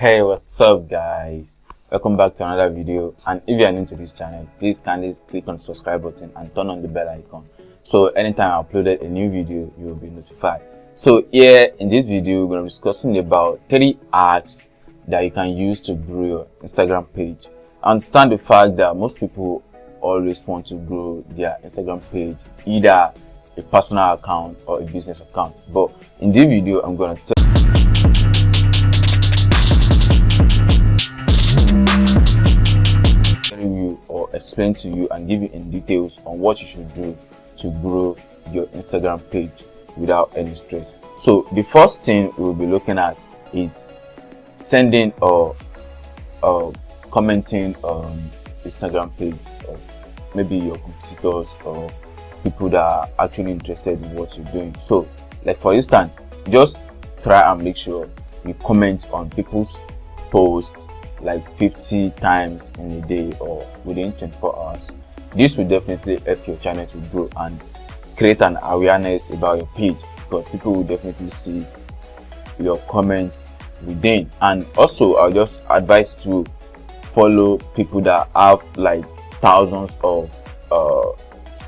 Hey, what's up guys? Welcome back to another video, and if you are new to this channel, please kindly click on the subscribe button and turn on the bell icon so anytime I uploaded a new video you will be notified. So here in this video we're going to be discussing about 3 hacks that you can use to grow your Instagram page. I understand the fact that most people always want to grow their Instagram page, either a personal account or a business account, but in this video I'm going to you or explain to you and give you in details on what you should do to grow your Instagram page without any stress. So the first thing we'll be looking at is sending or commenting on Instagram page of maybe your competitors or people that are actually interested in what you're doing. So like for instance, just try and make sure you comment on people's posts like 50 times in a day or within 24 hours. This will definitely help your channel to grow and create an awareness about your page, because people will definitely see your comments within. And also I'll just advise to follow people that have like thousands of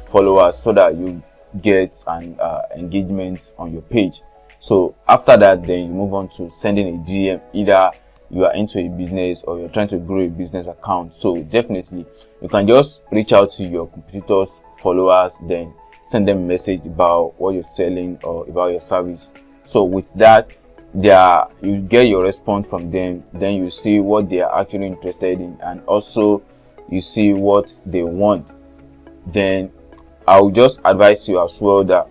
followers so that you get an engagement on your page. So after that, then you move on to sending a DM, either you are into a business or you're trying to grow a business account. So definitely you can just reach out to your competitors, followers, then send them a message about what you're selling or about your service. So with that, you get your response from them, then you see what they are actually interested in, and also you see what they want. Then I will just advise you as well that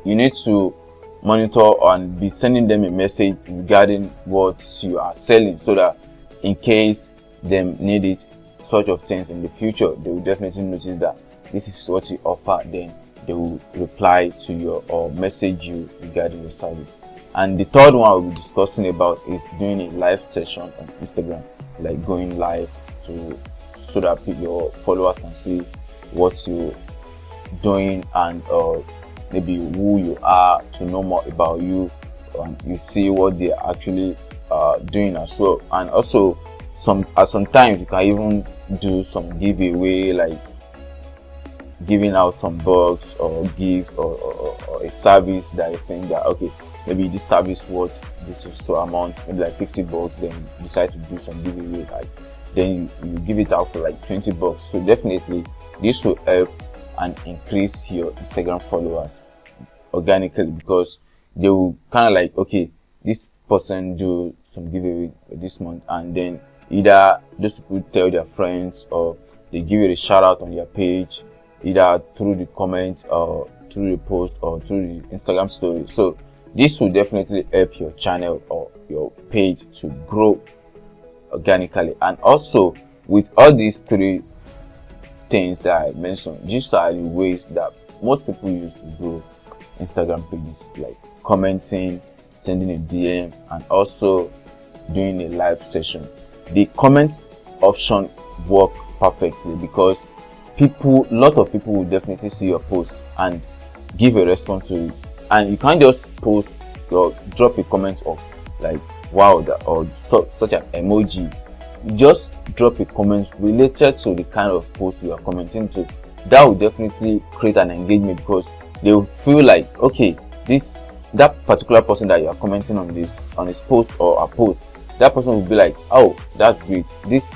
you need to monitor and be sending them a message regarding what you are selling, so that in case they need it, sort of things in the future, they will definitely notice that this is what you offer. Then they will reply to you or message you regarding your service. And the third one we'll be discussing about is doing a live session on Instagram, like going live so that your followers can see what you're doing and maybe who you are, to know more about you, and you see what they are actually doing as well. And also sometimes you can even do some giveaway, like giving out some bucks or gift or a service that you think that okay, maybe this service worth this so amount, maybe like $50, then you decide to do some giveaway, like then you give it out for like $20. So definitely this will help and increase your Instagram followers organically, because they will kind of like, okay, this person do some giveaway this month, and then either those people tell their friends or they give you a shout out on their page, either through the comment or through the post or through the Instagram story. So this will definitely help your channel or your page to grow organically. And also with all these 3 things that I mentioned, these are the ways that most people use to grow Instagram pages, like commenting, sending a DM, and also doing a live session. The comment option work perfectly, because a lot of people will definitely see your post and give a response to it. And you can't just post or drop a comment of like wow or such an emoji. You just drop a comment related to the kind of post you are commenting to. That will definitely create an engagement, because they will feel like, okay, that particular person that you are commenting on his post or a post, that person will be like, oh, that's great, this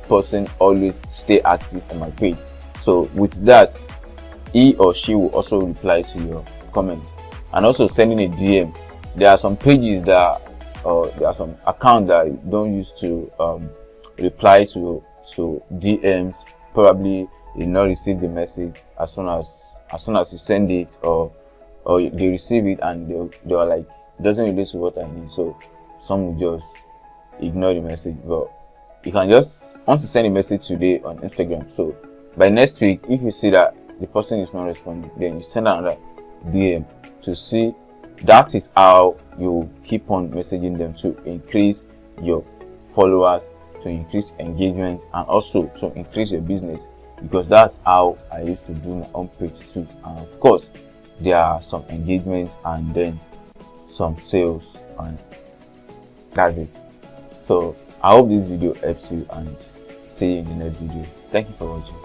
person always stay active on my page. So with that, he or she will also reply to your comment. And also sending a DM, there are some pages that there are some accounts that don't use to reply to DMs. Probably they not receive the message as soon as you send it, or they receive it and they are like, doesn't relate to what I need. So some will just ignore the message. But you can just, once you send a message today on Instagram, so by next week, if you see that the person is not responding, then you send another DM to see. That is how you keep on messaging them to increase your followers, to increase engagement, and also to increase your business, because that's how I used to do my own page too. And of course there are some engagements and then some sales, and that's it. So I hope this video helps you, and see you in the next video. Thank you for watching.